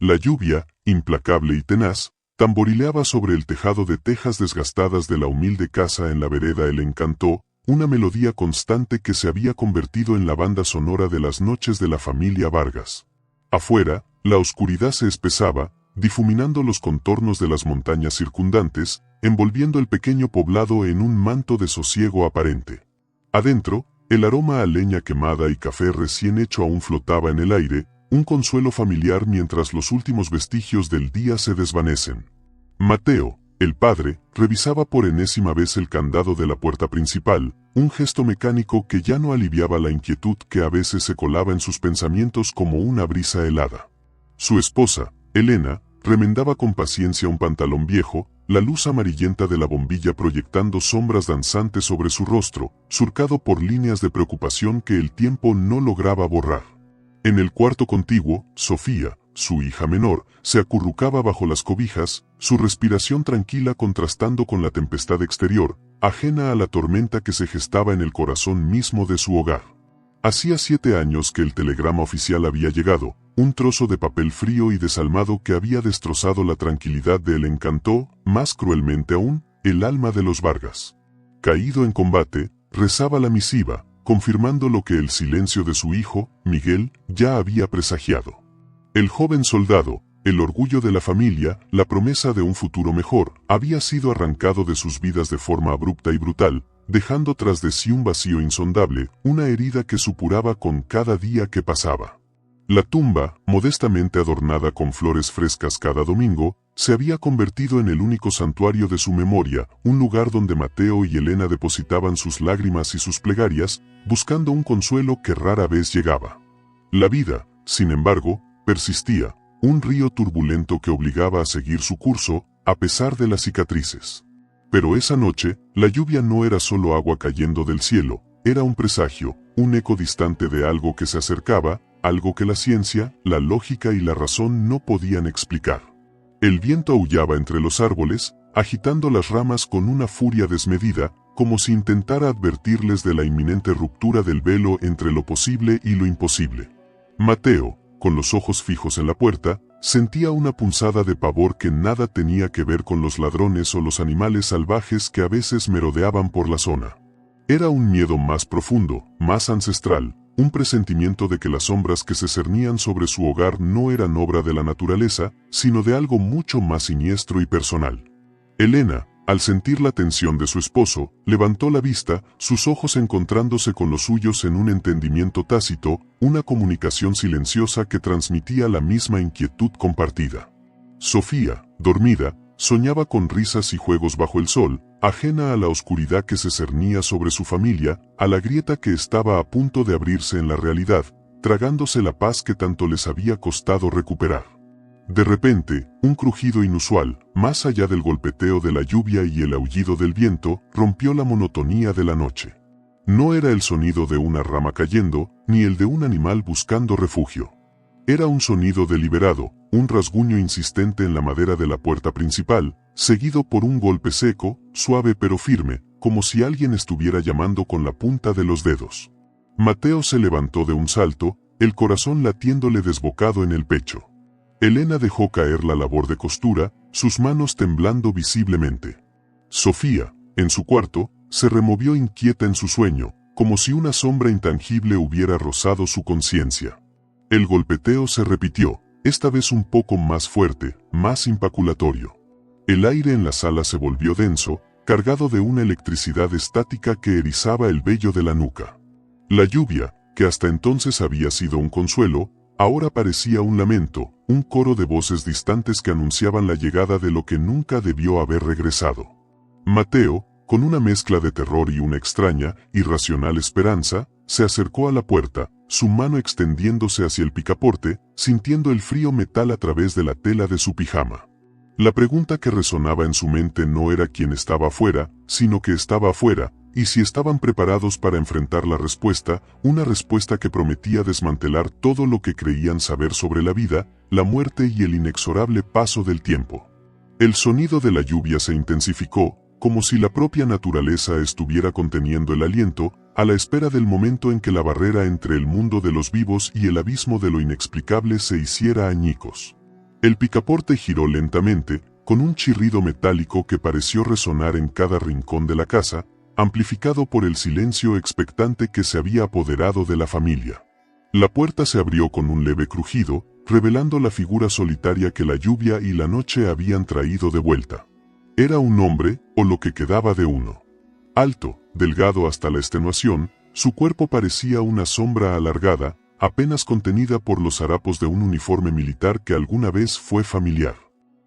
La lluvia, implacable y tenaz, tamborileaba sobre el tejado de tejas desgastadas de la humilde casa en la vereda. El encantó, una melodía constante que se había convertido en la banda sonora de las noches de la familia Vargas. Afuera, la oscuridad se espesaba, difuminando los contornos de las montañas circundantes, envolviendo el pequeño poblado en un manto de sosiego aparente. Adentro, el aroma a leña quemada y café recién hecho aún flotaba en el aire, un consuelo familiar mientras los últimos vestigios del día se desvanecen. Mateo, el padre, revisaba por enésima vez el candado de la puerta principal, un gesto mecánico que ya no aliviaba la inquietud que a veces se colaba en sus pensamientos como una brisa helada. Su esposa, Elena, remendaba con paciencia un pantalón viejo, la luz amarillenta de la bombilla proyectando sombras danzantes sobre su rostro, surcado por líneas de preocupación que el tiempo no lograba borrar. En el cuarto contiguo, Sofía, su hija menor, se acurrucaba bajo las cobijas, su respiración tranquila contrastando con la tempestad exterior, ajena a la tormenta que se gestaba en el corazón mismo de su hogar. Hacía 7 años que el telegrama oficial había llegado, un trozo de papel frío y desalmado que había destrozado la tranquilidad de El Encantó, más cruelmente aún, el alma de los Vargas. Caído en combate, rezaba la misiva, confirmando lo que el silencio de su hijo, Miguel, ya había presagiado. El joven soldado, el orgullo de la familia, la promesa de un futuro mejor, había sido arrancado de sus vidas de forma abrupta y brutal, dejando tras de sí un vacío insondable, una herida que supuraba con cada día que pasaba. La tumba, modestamente adornada con flores frescas cada domingo, se había convertido en el único santuario de su memoria, un lugar donde Mateo y Elena depositaban sus lágrimas y sus plegarias, buscando un consuelo que rara vez llegaba. La vida, sin embargo, persistía, un río turbulento que obligaba a seguir su curso, a pesar de las cicatrices. Pero esa noche, la lluvia no era solo agua cayendo del cielo, era un presagio, un eco distante de algo que se acercaba, algo que la ciencia, la lógica y la razón no podían explicar. El viento aullaba entre los árboles, agitando las ramas con una furia desmedida, como si intentara advertirles de la inminente ruptura del velo entre lo posible y lo imposible. Mateo, con los ojos fijos en la puerta, sentía una punzada de pavor que nada tenía que ver con los ladrones o los animales salvajes que a veces merodeaban por la zona. Era un miedo más profundo, más ancestral, un presentimiento de que las sombras que se cernían sobre su hogar no eran obra de la naturaleza, sino de algo mucho más siniestro y personal. Elena, al sentir la tensión de su esposo, levantó la vista, sus ojos encontrándose con los suyos en un entendimiento tácito, una comunicación silenciosa que transmitía la misma inquietud compartida. Sofía, dormida, soñaba con risas y juegos bajo el sol, ajena a la oscuridad que se cernía sobre su familia, a la grieta que estaba a punto de abrirse en la realidad, tragándose la paz que tanto les había costado recuperar. De repente, un crujido inusual, más allá del golpeteo de la lluvia y el aullido del viento, rompió la monotonía de la noche. No era el sonido de una rama cayendo, ni el de un animal buscando refugio. Era un sonido deliberado, un rasguño insistente en la madera de la puerta principal, seguido por un golpe seco, suave pero firme, como si alguien estuviera llamando con la punta de los dedos. Mateo se levantó de un salto, el corazón latiéndole desbocado en el pecho. Elena dejó caer la labor de costura, sus manos temblando visiblemente. Sofía, en su cuarto, se removió inquieta en su sueño, como si una sombra intangible hubiera rozado su conciencia. El golpeteo se repitió, esta vez un poco más fuerte, más impeculatorio. El aire en la sala se volvió denso, cargado de una electricidad estática que erizaba el vello de la nuca. La lluvia, que hasta entonces había sido un consuelo, ahora parecía un lamento, un coro de voces distantes que anunciaban la llegada de lo que nunca debió haber regresado. Mateo, con una mezcla de terror y una extraña, irracional esperanza, se acercó a la puerta, su mano extendiéndose hacia el picaporte, sintiendo el frío metal a través de la tela de su pijama. La pregunta que resonaba en su mente no era quién estaba afuera, sino que estaba afuera, y si estaban preparados para enfrentar la respuesta, una respuesta que prometía desmantelar todo lo que creían saber sobre la vida, la muerte y el inexorable paso del tiempo. El sonido de la lluvia se intensificó, como si la propia naturaleza estuviera conteniendo el aliento, a la espera del momento en que la barrera entre el mundo de los vivos y el abismo de lo inexplicable se hiciera añicos. El picaporte giró lentamente, con un chirrido metálico que pareció resonar en cada rincón de la casa, amplificado por el silencio expectante que se había apoderado de la familia. La puerta se abrió con un leve crujido, revelando la figura solitaria que la lluvia y la noche habían traído de vuelta. Era un hombre, o lo que quedaba de uno. Alto, delgado hasta la extenuación, su cuerpo parecía una sombra alargada, apenas contenida por los harapos de un uniforme militar que alguna vez fue familiar.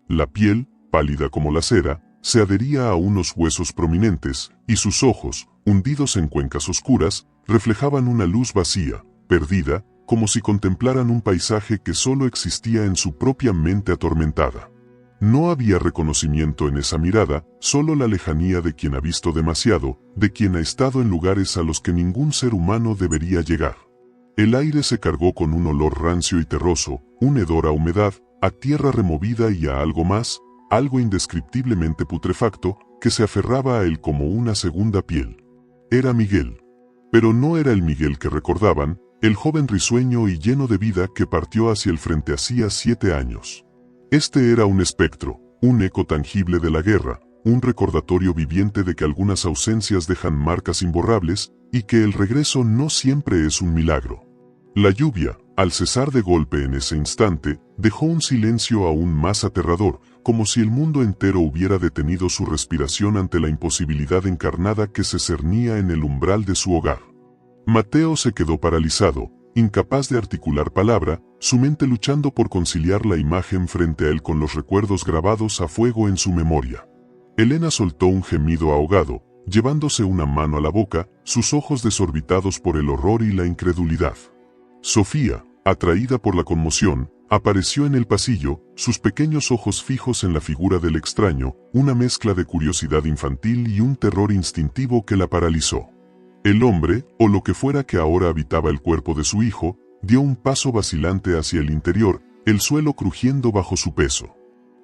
La piel, pálida como la cera, se adhería a unos huesos prominentes, y sus ojos, hundidos en cuencas oscuras, reflejaban una luz vacía, perdida, como si contemplaran un paisaje que solo existía en su propia mente atormentada. No había reconocimiento en esa mirada, solo la lejanía de quien ha visto demasiado, de quien ha estado en lugares a los que ningún ser humano debería llegar. El aire se cargó con un olor rancio y terroso, un hedor a humedad, a tierra removida y a algo más, algo indescriptiblemente putrefacto, que se aferraba a él como una segunda piel. Era Miguel. Pero no era el Miguel que recordaban, el joven risueño y lleno de vida que partió hacia el frente hacía 7 años. Este era un espectro, un eco tangible de la guerra, un recordatorio viviente de que algunas ausencias dejan marcas imborrables, y que el regreso no siempre es un milagro. La lluvia, al cesar de golpe en ese instante, dejó un silencio aún más aterrador, como si el mundo entero hubiera detenido su respiración ante la imposibilidad encarnada que se cernía en el umbral de su hogar. Mateo se quedó paralizado, incapaz de articular palabra, su mente luchando por conciliar la imagen frente a él con los recuerdos grabados a fuego en su memoria. Elena soltó un gemido ahogado, llevándose una mano a la boca, sus ojos desorbitados por el horror y la incredulidad. Sofía, atraída por la conmoción, apareció en el pasillo, sus pequeños ojos fijos en la figura del extraño, una mezcla de curiosidad infantil y un terror instintivo que la paralizó. El hombre, o lo que fuera que ahora habitaba el cuerpo de su hijo, dio un paso vacilante hacia el interior, el suelo crujiendo bajo su peso.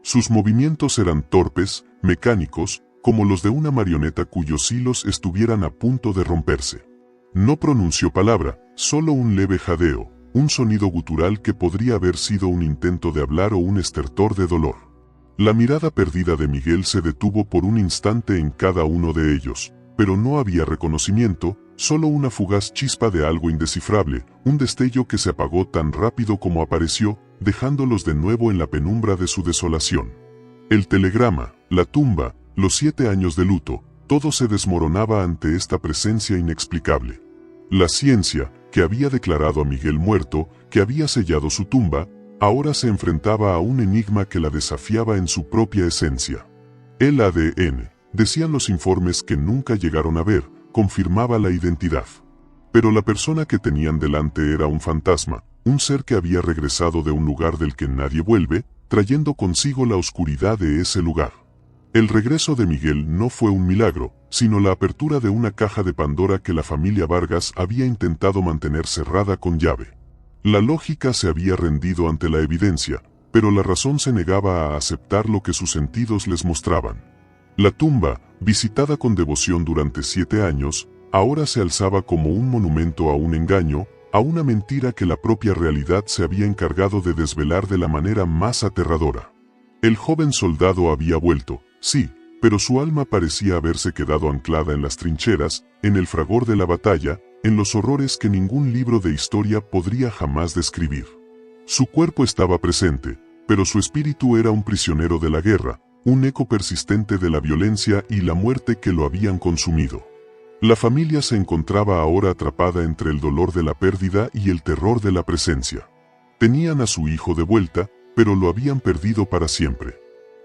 Sus movimientos eran torpes, mecánicos, como los de una marioneta cuyos hilos estuvieran a punto de romperse. No pronunció palabra, solo un leve jadeo, un sonido gutural que podría haber sido un intento de hablar o un estertor de dolor. La mirada perdida de Miguel se detuvo por un instante en cada uno de ellos, pero no había reconocimiento, solo una fugaz chispa de algo indescifrable, un destello que se apagó tan rápido como apareció, dejándolos de nuevo en la penumbra de su desolación. El telegrama, la tumba, los 7 años de luto, todo se desmoronaba ante esta presencia inexplicable. La ciencia, que había declarado a Miguel muerto, que había sellado su tumba, ahora se enfrentaba a un enigma que la desafiaba en su propia esencia. El ADN, decían los informes que nunca llegaron a ver, confirmaba la identidad. Pero la persona que tenían delante era un fantasma, un ser que había regresado de un lugar del que nadie vuelve, trayendo consigo la oscuridad de ese lugar. El regreso de Miguel no fue un milagro, sino la apertura de una caja de Pandora que la familia Vargas había intentado mantener cerrada con llave. La lógica se había rendido ante la evidencia, pero la razón se negaba a aceptar lo que sus sentidos les mostraban. La tumba, visitada con devoción durante 7 años, ahora se alzaba como un monumento a un engaño, a una mentira que la propia realidad se había encargado de desvelar de la manera más aterradora. El joven soldado había vuelto, sí, pero su alma parecía haberse quedado anclada en las trincheras, en el fragor de la batalla, en los horrores que ningún libro de historia podría jamás describir. Su cuerpo estaba presente, pero su espíritu era un prisionero de la guerra, un eco persistente de la violencia y la muerte que lo habían consumido. La familia se encontraba ahora atrapada entre el dolor de la pérdida y el terror de la presencia. Tenían a su hijo de vuelta, pero lo habían perdido para siempre.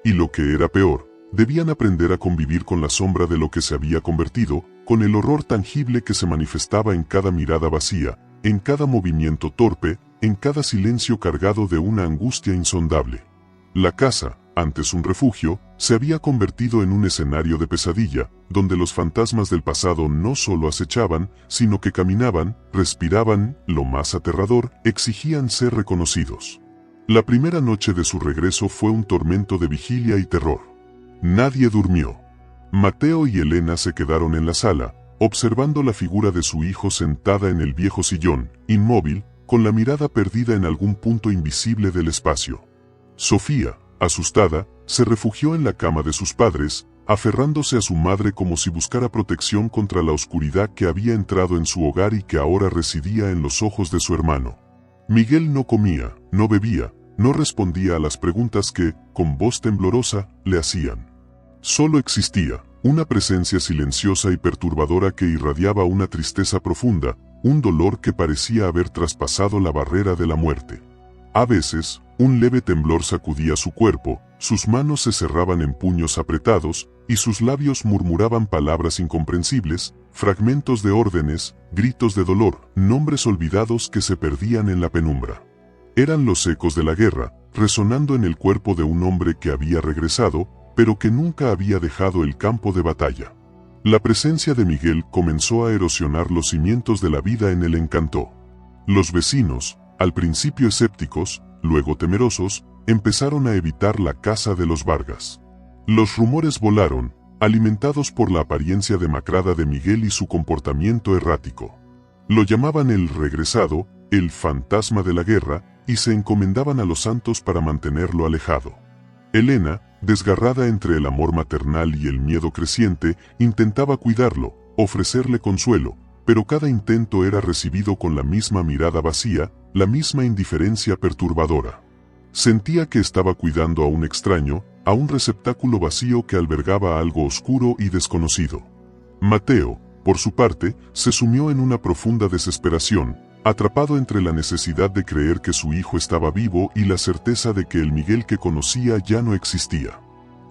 Y lo que era peor, debían aprender a convivir con la sombra de lo que se había convertido, con el horror tangible que se manifestaba en cada mirada vacía, en cada movimiento torpe, en cada silencio cargado de una angustia insondable. La casa, antes un refugio, se había convertido en un escenario de pesadilla, donde los fantasmas del pasado no solo acechaban, sino que caminaban, respiraban, lo más aterrador, exigían ser reconocidos. La primera noche de su regreso fue un tormento de vigilia y terror. Nadie durmió. Mateo y Elena se quedaron en la sala, observando la figura de su hijo sentada en el viejo sillón, inmóvil, con la mirada perdida en algún punto invisible del espacio. Sofía, asustada, se refugió en la cama de sus padres, aferrándose a su madre como si buscara protección contra la oscuridad que había entrado en su hogar y que ahora residía en los ojos de su hermano. Miguel no comía, no bebía, no respondía a las preguntas que, con voz temblorosa, le hacían. Solo existía una presencia silenciosa y perturbadora que irradiaba una tristeza profunda, un dolor que parecía haber traspasado la barrera de la muerte. A veces, un leve temblor sacudía su cuerpo, sus manos se cerraban en puños apretados, y sus labios murmuraban palabras incomprensibles, fragmentos de órdenes, gritos de dolor, nombres olvidados que se perdían en la penumbra. Eran los ecos de la guerra, resonando en el cuerpo de un hombre que había regresado, pero que nunca había dejado el campo de batalla. La presencia de Miguel comenzó a erosionar los cimientos de la vida en el Encantó. Los vecinos, al principio escépticos, luego temerosos, empezaron a evitar la casa de los Vargas. Los rumores volaron, alimentados por la apariencia demacrada de Miguel y su comportamiento errático. Lo llamaban el regresado, el fantasma de la guerra, y se encomendaban a los santos para mantenerlo alejado. Elena, desgarrada entre el amor maternal y el miedo creciente, intentaba cuidarlo, ofrecerle consuelo, pero cada intento era recibido con la misma mirada vacía, la misma indiferencia perturbadora. Sentía que estaba cuidando a un extraño, a un receptáculo vacío que albergaba algo oscuro y desconocido. Mateo, por su parte, se sumió en una profunda desesperación, atrapado entre la necesidad de creer que su hijo estaba vivo y la certeza de que el Miguel que conocía ya no existía.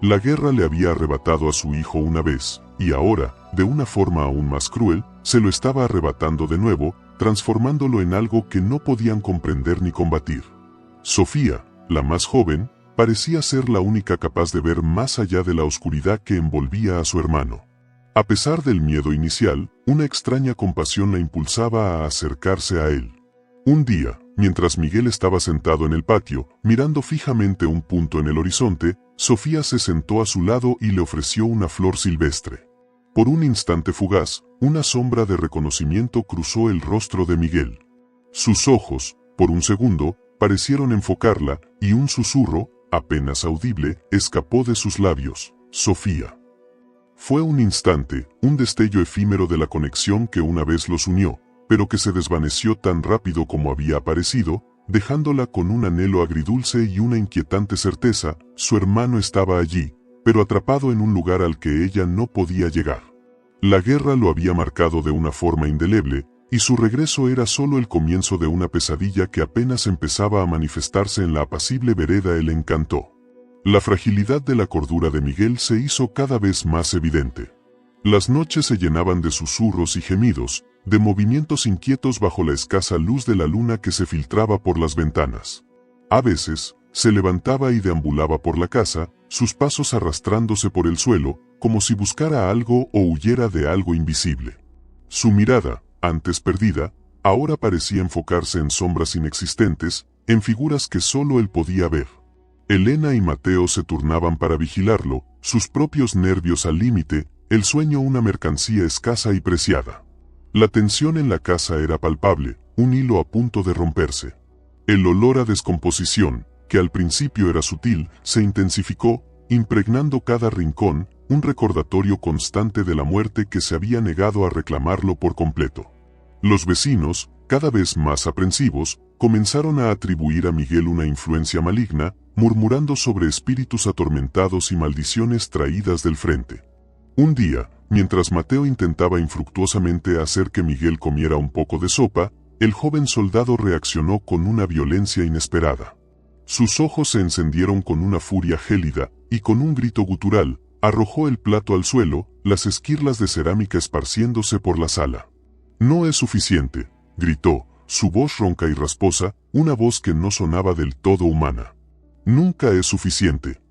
La guerra le había arrebatado a su hijo una vez, y ahora, de una forma aún más cruel, se lo estaba arrebatando de nuevo, transformándolo en algo que no podían comprender ni combatir. Sofía, la más joven, parecía ser la única capaz de ver más allá de la oscuridad que envolvía a su hermano. A pesar del miedo inicial, una extraña compasión la impulsaba a acercarse a él. Un día, mientras Miguel estaba sentado en el patio, mirando fijamente un punto en el horizonte, Sofía se sentó a su lado y le ofreció una flor silvestre. Por un instante fugaz, una sombra de reconocimiento cruzó el rostro de Miguel. Sus ojos, por un segundo, parecieron enfocarla, y un susurro, apenas audible, escapó de sus labios: Sofía. Fue un instante, un destello efímero de la conexión que una vez los unió, pero que se desvaneció tan rápido como había aparecido, dejándola con un anhelo agridulce y una inquietante certeza: su hermano estaba allí, pero atrapado en un lugar al que ella no podía llegar. La guerra lo había marcado de una forma indeleble, y su regreso era solo el comienzo de una pesadilla que apenas empezaba a manifestarse en la apacible vereda El Encantó. La fragilidad de la cordura de Miguel se hizo cada vez más evidente. Las noches se llenaban de susurros y gemidos, de movimientos inquietos bajo la escasa luz de la luna que se filtraba por las ventanas. A veces, se levantaba y deambulaba por la casa, sus pasos arrastrándose por el suelo, como si buscara algo o huyera de algo invisible. Su mirada, antes perdida, ahora parecía enfocarse en sombras inexistentes, en figuras que solo él podía ver. Elena y Mateo se turnaban para vigilarlo, sus propios nervios al límite, el sueño una mercancía escasa y preciada. La tensión en la casa era palpable, un hilo a punto de romperse. El olor a descomposición, que al principio era sutil, se intensificó, impregnando cada rincón, un recordatorio constante de la muerte que se había negado a reclamarlo por completo. Los vecinos, cada vez más aprensivos, comenzaron a atribuir a Miguel una influencia maligna, murmurando sobre espíritus atormentados y maldiciones traídas del frente. Un día, mientras Mateo intentaba infructuosamente hacer que Miguel comiera un poco de sopa, el joven soldado reaccionó con una violencia inesperada. Sus ojos se encendieron con una furia gélida, y con un grito gutural, arrojó el plato al suelo, las esquirlas de cerámica esparciéndose por la sala. «No es suficiente», gritó, su voz ronca y rasposa, una voz que no sonaba del todo humana. «Nunca es suficiente».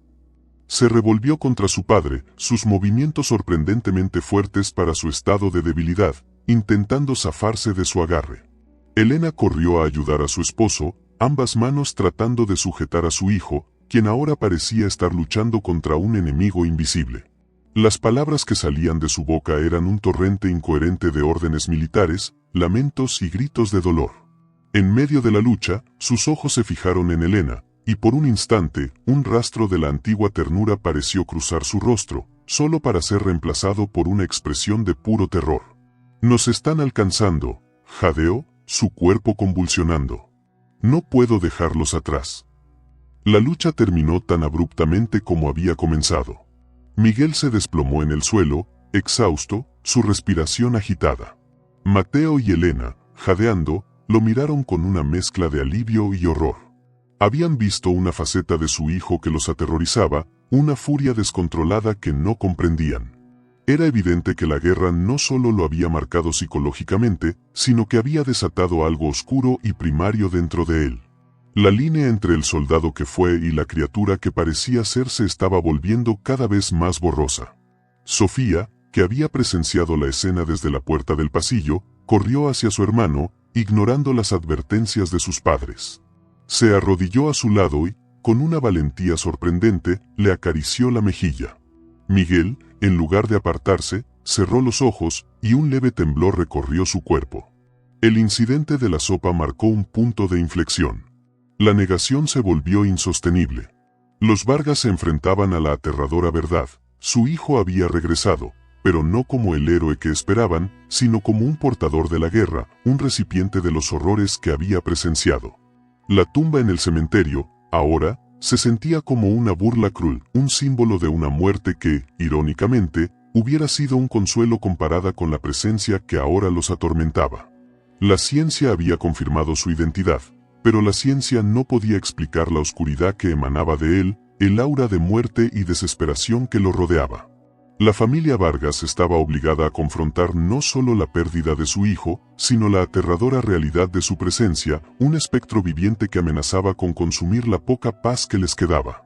Se revolvió contra su padre, sus movimientos sorprendentemente fuertes para su estado de debilidad, intentando zafarse de su agarre. Elena corrió a ayudar a su esposo, ambas manos tratando de sujetar a su hijo, quien ahora parecía estar luchando contra un enemigo invisible. Las palabras que salían de su boca eran un torrente incoherente de órdenes militares, lamentos y gritos de dolor. En medio de la lucha, sus ojos se fijaron en Elena, y por un instante, un rastro de la antigua ternura pareció cruzar su rostro, solo para ser reemplazado por una expresión de puro terror. «Nos están alcanzando», jadeó, su cuerpo convulsionando. «No puedo dejarlos atrás». La lucha terminó tan abruptamente como había comenzado. Miguel se desplomó en el suelo, exhausto, su respiración agitada. Mateo y Elena, jadeando, lo miraron con una mezcla de alivio y horror. Habían visto una faceta de su hijo que los aterrorizaba, una furia descontrolada que no comprendían. Era evidente que la guerra no solo lo había marcado psicológicamente, sino que había desatado algo oscuro y primario dentro de él. La línea entre el soldado que fue y la criatura que parecía ser se estaba volviendo cada vez más borrosa. Sofía, que había presenciado la escena desde la puerta del pasillo, corrió hacia su hermano, ignorando las advertencias de sus padres. Se arrodilló a su lado y, con una valentía sorprendente, le acarició la mejilla. Miguel, en lugar de apartarse, cerró los ojos y un leve temblor recorrió su cuerpo. El incidente de la sopa marcó un punto de inflexión. La negación se volvió insostenible. Los Vargas se enfrentaban a la aterradora verdad. Su hijo había regresado, pero no como el héroe que esperaban, sino como un portador de la guerra, un recipiente de los horrores que había presenciado. La tumba en el cementerio, ahora, se sentía como una burla cruel, un símbolo de una muerte que, irónicamente, hubiera sido un consuelo comparada con la presencia que ahora los atormentaba. La ciencia había confirmado su identidad, pero la ciencia no podía explicar la oscuridad que emanaba de él, el aura de muerte y desesperación que lo rodeaba. La familia Vargas estaba obligada a confrontar no solo la pérdida de su hijo, sino la aterradora realidad de su presencia, un espectro viviente que amenazaba con consumir la poca paz que les quedaba.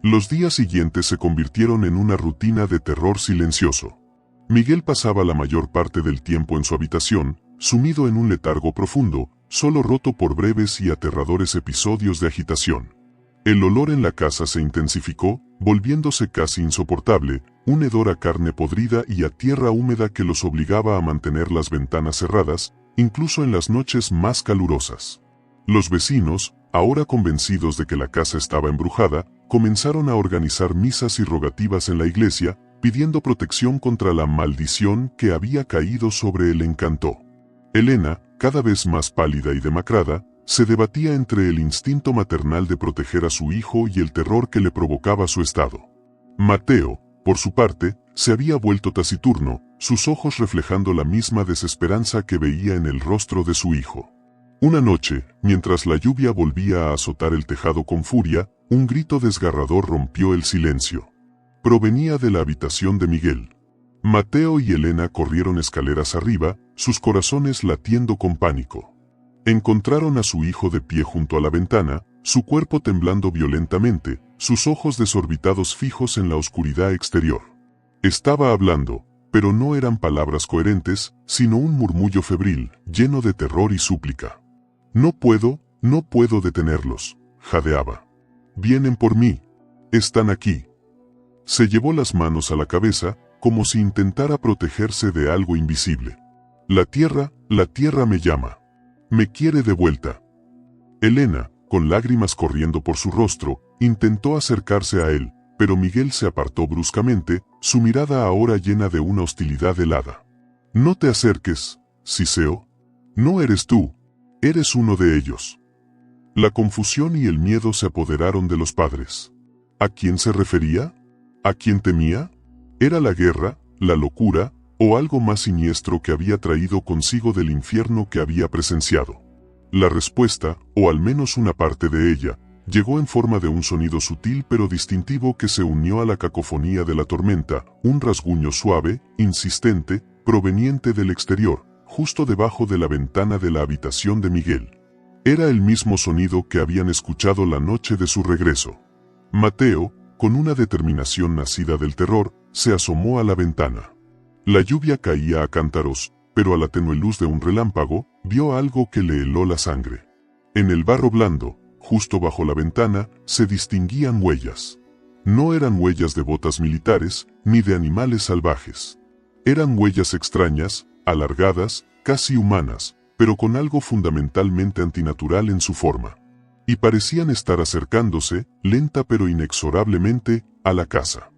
Los días siguientes se convirtieron en una rutina de terror silencioso. Miguel pasaba la mayor parte del tiempo en su habitación, sumido en un letargo profundo, solo roto por breves y aterradores episodios de agitación. El olor en la casa se intensificó, volviéndose casi insoportable, un hedor a carne podrida y a tierra húmeda que los obligaba a mantener las ventanas cerradas, incluso en las noches más calurosas. Los vecinos, ahora convencidos de que la casa estaba embrujada, comenzaron a organizar misas y rogativas en la iglesia, pidiendo protección contra la maldición que había caído sobre el Encanto. Elena, cada vez más pálida y demacrada, se debatía entre el instinto maternal de proteger a su hijo y el terror que le provocaba su estado. Mateo, por su parte, se había vuelto taciturno, sus ojos reflejando la misma desesperanza que veía en el rostro de su hijo. Una noche, mientras la lluvia volvía a azotar el tejado con furia, un grito desgarrador rompió el silencio. Provenía de la habitación de Miguel. Mateo y Elena corrieron escaleras arriba, sus corazones latiendo con pánico. Encontraron a su hijo de pie junto a la ventana, su cuerpo temblando violentamente, sus ojos desorbitados fijos en la oscuridad exterior. Estaba hablando, pero no eran palabras coherentes, sino un murmullo febril, lleno de terror y súplica. No puedo detenerlos, jadeaba. Vienen por mí. Están aquí. Se llevó las manos a la cabeza, como si intentara protegerse de algo invisible. La tierra me llama. Me quiere de vuelta. Elena, con lágrimas corriendo por su rostro, intentó acercarse a él, pero Miguel se apartó bruscamente, su mirada ahora llena de una hostilidad helada. No te acerques, Ciseo. No eres tú, eres uno de ellos. La confusión y el miedo se apoderaron de los padres. ¿A quién se refería? ¿A quién temía? ¿Era la guerra, la locura, o algo más siniestro que había traído consigo del infierno que había presenciado? La respuesta, o al menos una parte de ella, llegó en forma de un sonido sutil pero distintivo que se unió a la cacofonía de la tormenta, un rasguño suave, insistente, proveniente del exterior, justo debajo de la ventana de la habitación de Miguel. Era el mismo sonido que habían escuchado la noche de su regreso. Mateo, con una determinación nacida del terror, se asomó a la ventana. La lluvia caía a cántaros, pero a la tenue luz de un relámpago, vio algo que le heló la sangre. En el barro blando, justo bajo la ventana, se distinguían huellas. No eran huellas de botas militares, ni de animales salvajes. Eran huellas extrañas, alargadas, casi humanas, pero con algo fundamentalmente antinatural en su forma. y parecían estar acercándose, lenta pero inexorablemente, a la casa.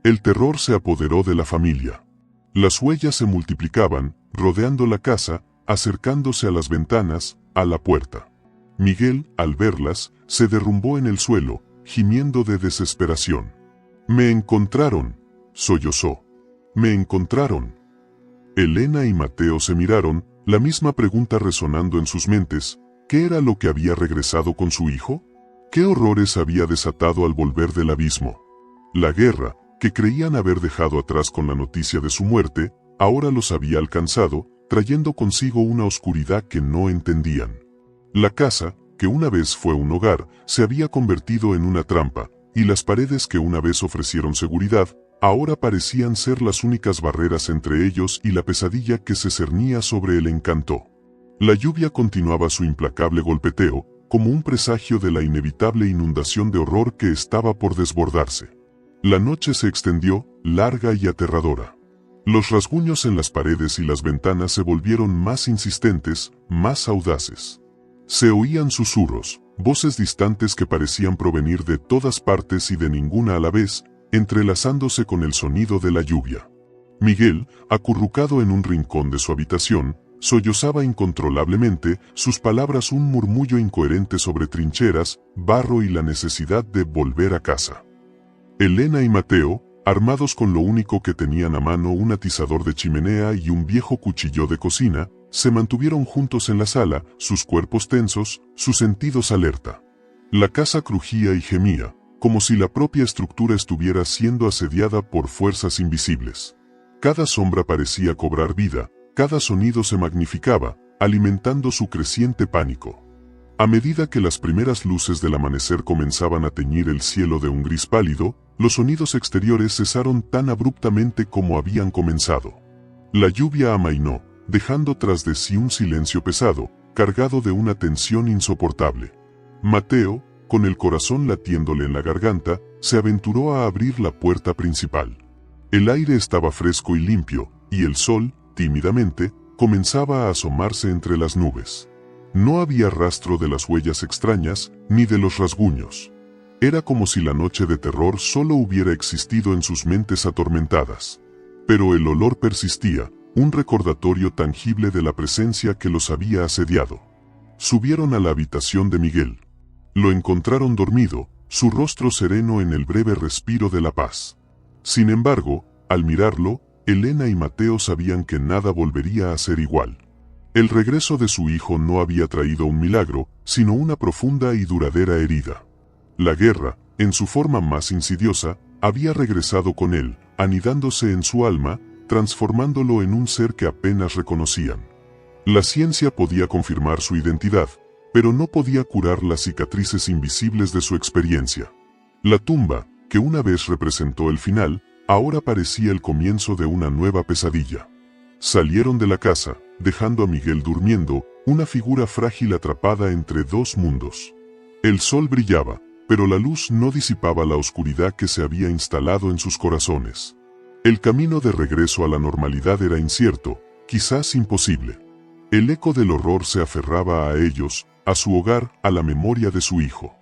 El terror se apoderó de la familia. Las huellas se multiplicaban, rodeando la casa, acercándose a las ventanas, a la puerta. Miguel, al verlas, se derrumbó en el suelo, gimiendo de desesperación. «¡Me encontraron!», sollozó. «¡Me encontraron!». Elena y Mateo se miraron, la misma pregunta resonando en sus mentes. ¿Qué era lo que había regresado con su hijo? ¿Qué horrores había desatado al volver del abismo? La guerra, que creían haber dejado atrás con la noticia de su muerte, ahora los había alcanzado, trayendo consigo una oscuridad que no entendían. La casa, que una vez fue un hogar, se había convertido en una trampa, y las paredes que una vez ofrecieron seguridad, ahora parecían ser las únicas barreras entre ellos y la pesadilla que se cernía sobre el encanto. La lluvia continuaba su implacable golpeteo, como un presagio de la inevitable inundación de horror que estaba por desbordarse. La noche se extendió, larga y aterradora. Los rasguños en las paredes y las ventanas se volvieron más insistentes, más audaces. Se oían susurros, voces distantes que parecían provenir de todas partes y de ninguna a la vez, entrelazándose con el sonido de la lluvia. Miguel, acurrucado en un rincón de su habitación, sollozaba incontrolablemente, sus palabras un murmullo incoherente sobre trincheras, barro y la necesidad de volver a casa. Elena y Mateo, armados con lo único que tenían a mano, un atizador de chimenea y un viejo cuchillo de cocina, se mantuvieron juntos en la sala, sus cuerpos tensos, sus sentidos alerta. La casa crujía y gemía, como si la propia estructura estuviera siendo asediada por fuerzas invisibles. Cada sombra parecía cobrar vida, cada sonido se magnificaba, alimentando su creciente pánico. A medida que las primeras luces del amanecer comenzaban a teñir el cielo de un gris pálido, los sonidos exteriores cesaron tan abruptamente como habían comenzado. La lluvia amainó, dejando tras de sí un silencio pesado, cargado de una tensión insoportable. Mateo, con el corazón latiéndole en la garganta, se aventuró a abrir la puerta principal. El aire estaba fresco y limpio, y el sol, tímidamente, comenzaba a asomarse entre las nubes. No había rastro de las huellas extrañas, ni de los rasguños. Era como si la noche de terror solo hubiera existido en sus mentes atormentadas. Pero el olor persistía, un recordatorio tangible de la presencia que los había asediado. Subieron a la habitación de Miguel. Lo encontraron dormido, su rostro sereno en el breve respiro de la paz. Sin embargo, al mirarlo, Elena y Mateo sabían que nada volvería a ser igual. El regreso de su hijo no había traído un milagro, sino una profunda y duradera herida. La guerra, en su forma más insidiosa, había regresado con él, anidándose en su alma, transformándolo en un ser que apenas reconocían. La ciencia podía confirmar su identidad, pero no podía curar las cicatrices invisibles de su experiencia. La tumba, que una vez representó el final, ahora parecía el comienzo de una nueva pesadilla. Salieron de la casa, dejando a Miguel durmiendo, una figura frágil atrapada entre dos mundos. El sol brillaba, pero la luz no disipaba la oscuridad que se había instalado en sus corazones. El camino de regreso a la normalidad era incierto, quizás imposible. El eco del horror se aferraba a ellos, a su hogar, a la memoria de su hijo.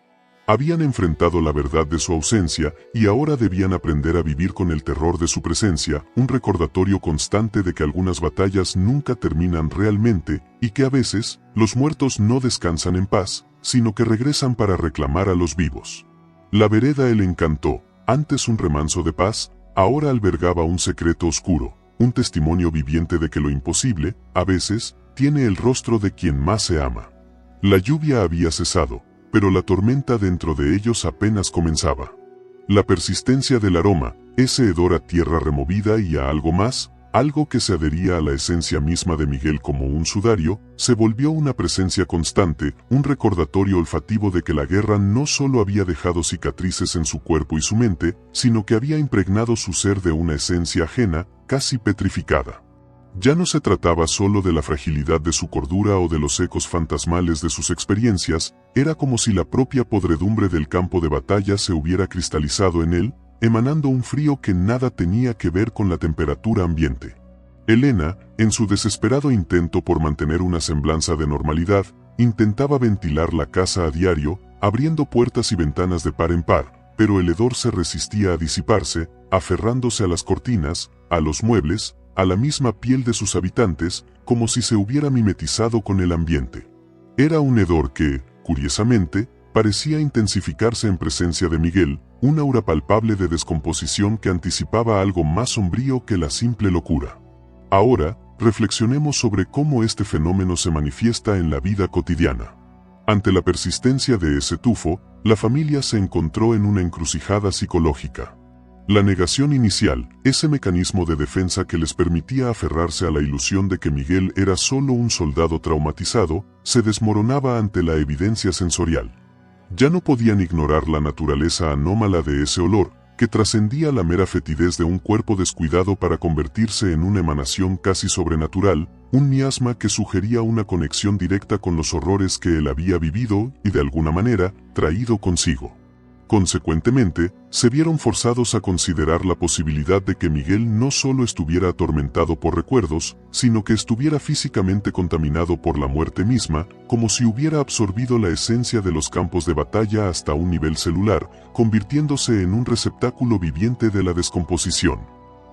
Habían enfrentado la verdad de su ausencia y ahora debían aprender a vivir con el terror de su presencia, un recordatorio constante de que algunas batallas nunca terminan realmente y que a veces, los muertos no descansan en paz, sino que regresan para reclamar a los vivos. La vereda El Encantó, antes un remanso de paz, ahora albergaba un secreto oscuro, un testimonio viviente de que lo imposible, a veces, tiene el rostro de quien más se ama. La lluvia había cesado, pero la tormenta dentro de ellos apenas comenzaba. La persistencia del aroma, ese hedor a tierra removida y a algo más, algo que se adhería a la esencia misma de Miguel como un sudario, se volvió una presencia constante, un recordatorio olfativo de que la guerra no solo había dejado cicatrices en su cuerpo y su mente, sino que había impregnado su ser de una esencia ajena, casi petrificada. Ya no se trataba solo de la fragilidad de su cordura o de los ecos fantasmales de sus experiencias, era como si la propia podredumbre del campo de batalla se hubiera cristalizado en él, emanando un frío que nada tenía que ver con la temperatura ambiente. Elena, en su desesperado intento por mantener una semblanza de normalidad, intentaba ventilar la casa a diario, abriendo puertas y ventanas de par en par, pero el hedor se resistía a disiparse, aferrándose a las cortinas, a los muebles, a la misma piel de sus habitantes, como si se hubiera mimetizado con el ambiente. Era un hedor que, curiosamente, parecía intensificarse en presencia de Miguel, un aura palpable de descomposición que anticipaba algo más sombrío que la simple locura. Ahora, reflexionemos sobre cómo este fenómeno se manifiesta en la vida cotidiana. Ante la persistencia de ese tufo, la familia se encontró en una encrucijada psicológica. La negación inicial, ese mecanismo de defensa que les permitía aferrarse a la ilusión de que Miguel era solo un soldado traumatizado, se desmoronaba ante la evidencia sensorial. Ya no podían ignorar la naturaleza anómala de ese olor, que trascendía la mera fetidez de un cuerpo descuidado para convertirse en una emanación casi sobrenatural, un miasma que sugería una conexión directa con los horrores que él había vivido y de alguna manera, traído consigo. Consecuentemente, se vieron forzados a considerar la posibilidad de que Miguel no solo estuviera atormentado por recuerdos, sino que estuviera físicamente contaminado por la muerte misma, como si hubiera absorbido la esencia de los campos de batalla hasta un nivel celular, convirtiéndose en un receptáculo viviente de la descomposición.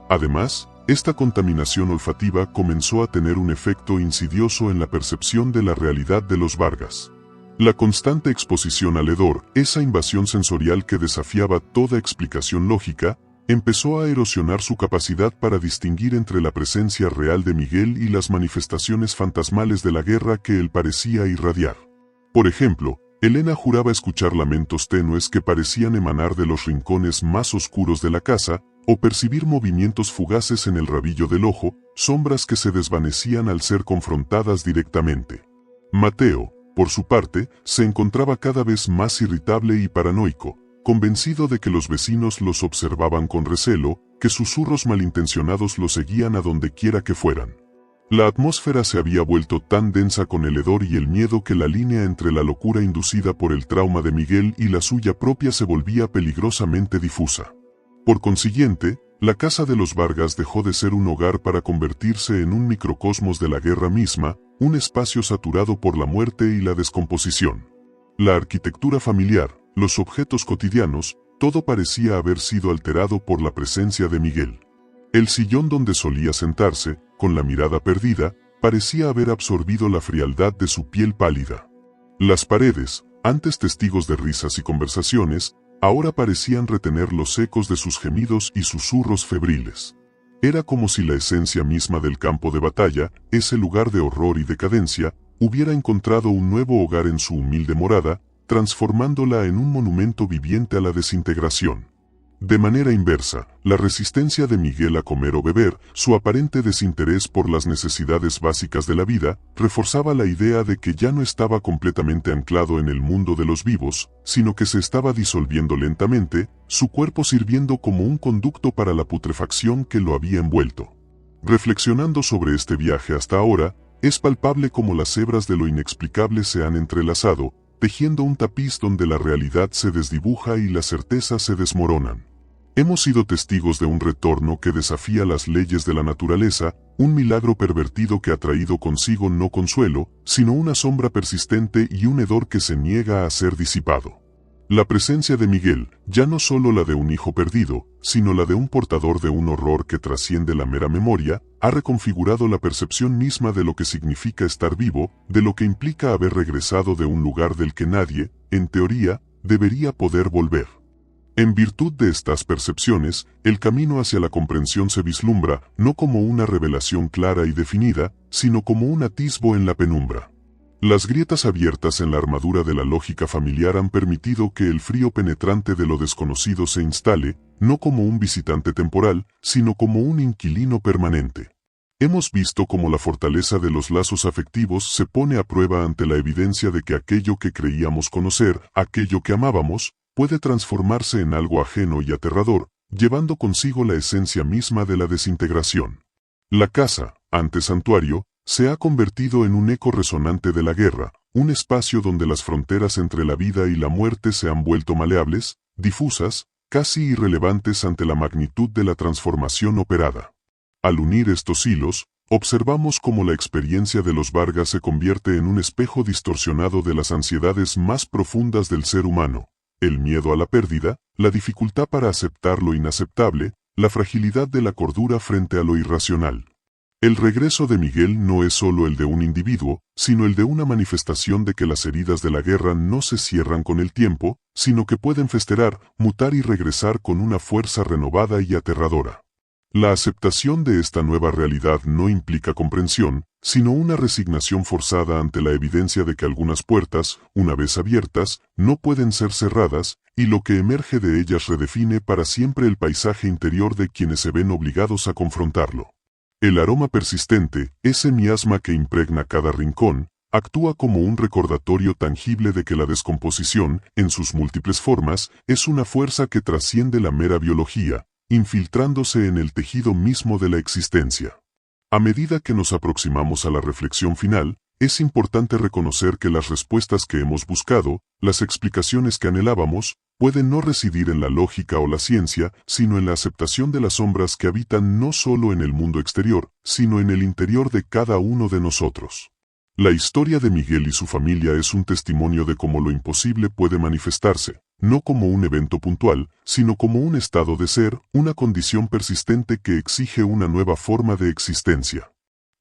Además, esta contaminación olfativa comenzó a tener un efecto insidioso en la percepción de la realidad de los Vargas. La constante exposición al hedor, esa invasión sensorial que desafiaba toda explicación lógica, empezó a erosionar su capacidad para distinguir entre la presencia real de Miguel y las manifestaciones fantasmales de la guerra que él parecía irradiar. Por ejemplo, Elena juraba escuchar lamentos tenues que parecían emanar de los rincones más oscuros de la casa, o percibir movimientos fugaces en el rabillo del ojo, sombras que se desvanecían al ser confrontadas directamente. Mateo, por su parte, se encontraba cada vez más irritable y paranoico, convencido de que los vecinos los observaban con recelo, que susurros malintencionados lo seguían a donde quiera que fueran. La atmósfera se había vuelto tan densa con el hedor y el miedo que la línea entre la locura inducida por el trauma de Miguel y la suya propia se volvía peligrosamente difusa. Por consiguiente, la casa de los Vargas dejó de ser un hogar para convertirse en un microcosmos de la guerra misma, un espacio saturado por la muerte y la descomposición. La arquitectura familiar, los objetos cotidianos, todo parecía haber sido alterado por la presencia de Miguel. El sillón donde solía sentarse, con la mirada perdida, parecía haber absorbido la frialdad de su piel pálida. Las paredes, antes testigos de risas y conversaciones, ahora parecían retener los ecos de sus gemidos y susurros febriles. Era como si la esencia misma del campo de batalla, ese lugar de horror y decadencia, hubiera encontrado un nuevo hogar en su humilde morada, transformándola en un monumento viviente a la desintegración. De manera inversa, la resistencia de Miguel a comer o beber, su aparente desinterés por las necesidades básicas de la vida, reforzaba la idea de que ya no estaba completamente anclado en el mundo de los vivos, sino que se estaba disolviendo lentamente, su cuerpo sirviendo como un conducto para la putrefacción que lo había envuelto. Reflexionando sobre este viaje hasta ahora, es palpable cómo las hebras de lo inexplicable se han entrelazado, tejiendo un tapiz donde la realidad se desdibuja y las certezas se desmoronan. Hemos sido testigos de un retorno que desafía las leyes de la naturaleza, un milagro pervertido que ha traído consigo no consuelo, sino una sombra persistente y un hedor que se niega a ser disipado. La presencia de Miguel, ya no solo la de un hijo perdido, sino la de un portador de un horror que trasciende la mera memoria, ha reconfigurado la percepción misma de lo que significa estar vivo, de lo que implica haber regresado de un lugar del que nadie, en teoría, debería poder volver. En virtud de estas percepciones, el camino hacia la comprensión se vislumbra, no como una revelación clara y definida, sino como un atisbo en la penumbra. Las grietas abiertas en la armadura de la lógica familiar han permitido que el frío penetrante de lo desconocido se instale, no como un visitante temporal, sino como un inquilino permanente. Hemos visto cómo la fortaleza de los lazos afectivos se pone a prueba ante la evidencia de que aquello que creíamos conocer, aquello que amábamos, puede transformarse en algo ajeno y aterrador, llevando consigo la esencia misma de la desintegración. La casa, antes santuario, se ha convertido en un eco resonante de la guerra, un espacio donde las fronteras entre la vida y la muerte se han vuelto maleables, difusas, casi irrelevantes ante la magnitud de la transformación operada. Al unir estos hilos, observamos cómo la experiencia de los Vargas se convierte en un espejo distorsionado de las ansiedades más profundas del ser humano: el miedo a la pérdida, la dificultad para aceptar lo inaceptable, la fragilidad de la cordura frente a lo irracional. El regreso de Miguel no es solo el de un individuo, sino el de una manifestación de que las heridas de la guerra no se cierran con el tiempo, sino que pueden festejar, mutar y regresar con una fuerza renovada y aterradora. La aceptación de esta nueva realidad no implica comprensión, sino una resignación forzada ante la evidencia de que algunas puertas, una vez abiertas, no pueden ser cerradas, y lo que emerge de ellas redefine para siempre el paisaje interior de quienes se ven obligados a confrontarlo. El aroma persistente, ese miasma que impregna cada rincón, actúa como un recordatorio tangible de que la descomposición, en sus múltiples formas, es una fuerza que trasciende la mera biología, infiltrándose en el tejido mismo de la existencia. A medida que nos aproximamos a la reflexión final, es importante reconocer que las respuestas que hemos buscado, las explicaciones que anhelábamos, pueden no residir en la lógica o la ciencia, sino en la aceptación de las sombras que habitan no solo en el mundo exterior, sino en el interior de cada uno de nosotros. La historia de Miguel y su familia es un testimonio de cómo lo imposible puede manifestarse, no como un evento puntual, sino como un estado de ser, una condición persistente que exige una nueva forma de existencia.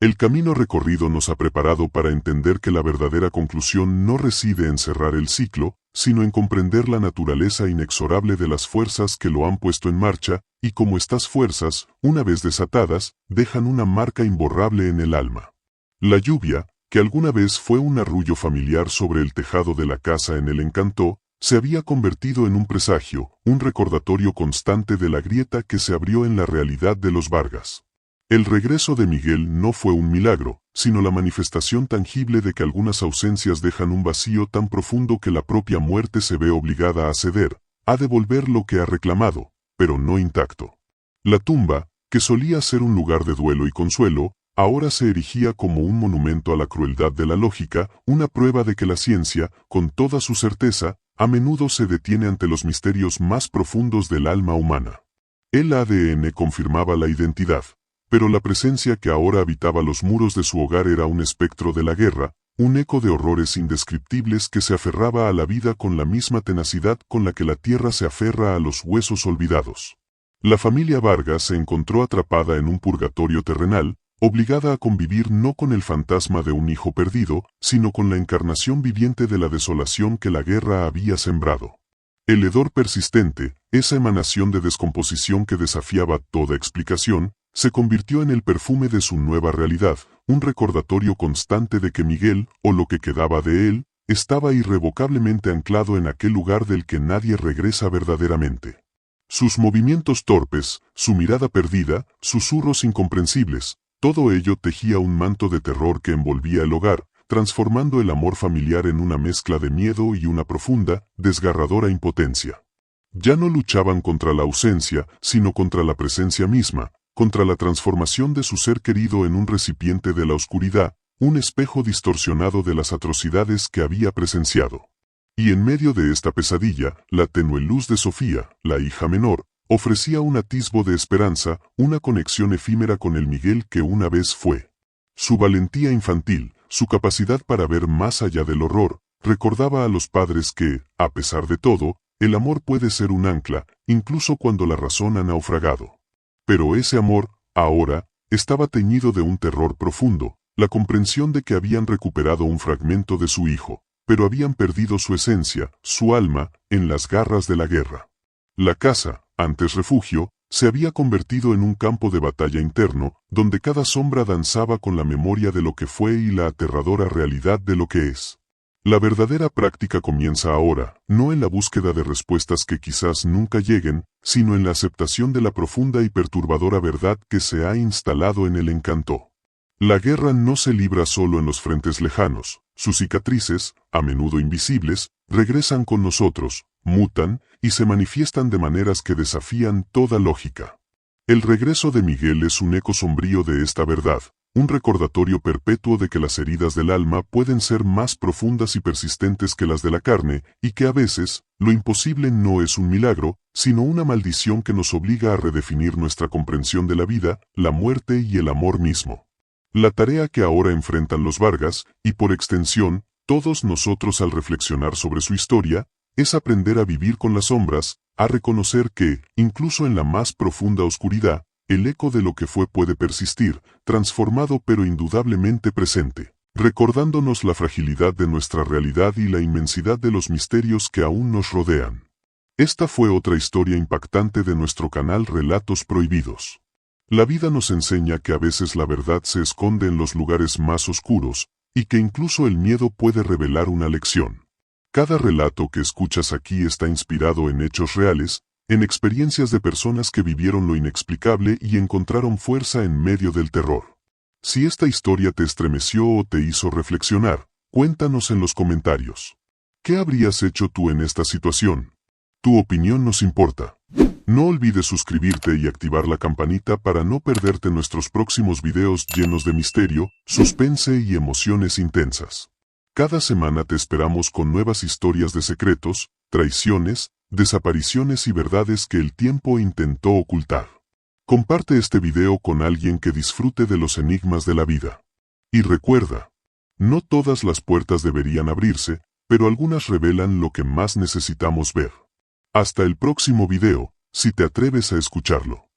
El camino recorrido nos ha preparado para entender que la verdadera conclusión no reside en cerrar el ciclo, sino en comprender la naturaleza inexorable de las fuerzas que lo han puesto en marcha, y cómo estas fuerzas, una vez desatadas, dejan una marca imborrable en el alma. La lluvia, que alguna vez fue un arrullo familiar sobre el tejado de la casa en el Encantó, se había convertido en un presagio, un recordatorio constante de la grieta que se abrió en la realidad de los Vargas. El regreso de Miguel no fue un milagro, sino la manifestación tangible de que algunas ausencias dejan un vacío tan profundo que la propia muerte se ve obligada a ceder, a devolver lo que ha reclamado, pero no intacto. La tumba, que solía ser un lugar de duelo y consuelo, ahora se erigía como un monumento a la crueldad de la lógica, una prueba de que la ciencia, con toda su certeza, a menudo se detiene ante los misterios más profundos del alma humana. El ADN confirmaba la identidad, pero la presencia que ahora habitaba los muros de su hogar era un espectro de la guerra, un eco de horrores indescriptibles que se aferraba a la vida con la misma tenacidad con la que la tierra se aferra a los huesos olvidados. La familia Vargas se encontró atrapada en un purgatorio terrenal, obligada a convivir no con el fantasma de un hijo perdido, sino con la encarnación viviente de la desolación que la guerra había sembrado. El hedor persistente, esa emanación de descomposición que desafiaba toda explicación, se convirtió en el perfume de su nueva realidad, un recordatorio constante de que Miguel, o lo que quedaba de él, estaba irrevocablemente anclado en aquel lugar del que nadie regresa verdaderamente. Sus movimientos torpes, su mirada perdida, susurros incomprensibles, todo ello tejía un manto de terror que envolvía el hogar, transformando el amor familiar en una mezcla de miedo y una profunda, desgarradora impotencia. Ya no luchaban contra la ausencia, sino contra la presencia misma, contra la transformación de su ser querido en un recipiente de la oscuridad, un espejo distorsionado de las atrocidades que había presenciado. Y en medio de esta pesadilla, la tenue luz de Sofía, la hija menor, ofrecía un atisbo de esperanza, una conexión efímera con el Miguel que una vez fue. Su valentía infantil, su capacidad para ver más allá del horror, recordaba a los padres que, a pesar de todo, el amor puede ser un ancla, incluso cuando la razón ha naufragado. Pero ese amor, ahora, estaba teñido de un terror profundo, la comprensión de que habían recuperado un fragmento de su hijo, pero habían perdido su esencia, su alma, en las garras de la guerra. La casa, antes refugio, se había convertido en un campo de batalla interno, donde cada sombra danzaba con la memoria de lo que fue y la aterradora realidad de lo que es. La verdadera práctica comienza ahora, no en la búsqueda de respuestas que quizás nunca lleguen, sino en la aceptación de la profunda y perturbadora verdad que se ha instalado en el Encantó. La guerra no se libra solo en los frentes lejanos, sus cicatrices, a menudo invisibles, regresan con nosotros, mutan, y se manifiestan de maneras que desafían toda lógica. El regreso de Miguel es un eco sombrío de esta verdad, un recordatorio perpetuo de que las heridas del alma pueden ser más profundas y persistentes que las de la carne, y que a veces, lo imposible no es un milagro, sino una maldición que nos obliga a redefinir nuestra comprensión de la vida, la muerte y el amor mismo. La tarea que ahora enfrentan los Vargas, y por extensión, todos nosotros al reflexionar sobre su historia, es aprender a vivir con las sombras, a reconocer que, incluso en la más profunda oscuridad, el eco de lo que fue puede persistir, transformado pero indudablemente presente, recordándonos la fragilidad de nuestra realidad y la inmensidad de los misterios que aún nos rodean. Esta fue otra historia impactante de nuestro canal Relatos Prohibidos. La vida nos enseña que a veces la verdad se esconde en los lugares más oscuros, y que incluso el miedo puede revelar una lección. Cada relato que escuchas aquí está inspirado en hechos reales, en experiencias de personas que vivieron lo inexplicable y encontraron fuerza en medio del terror. Si esta historia te estremeció o te hizo reflexionar, cuéntanos en los comentarios. ¿Qué habrías hecho tú en esta situación? Tu opinión nos importa. No olvides suscribirte y activar la campanita para no perderte nuestros próximos videos llenos de misterio, suspense y emociones intensas. Cada semana te esperamos con nuevas historias de secretos, traiciones, desapariciones y verdades que el tiempo intentó ocultar. Comparte este video con alguien que disfrute de los enigmas de la vida. Y recuerda, no todas las puertas deberían abrirse, pero algunas revelan lo que más necesitamos ver. Hasta el próximo video, si te atreves a escucharlo.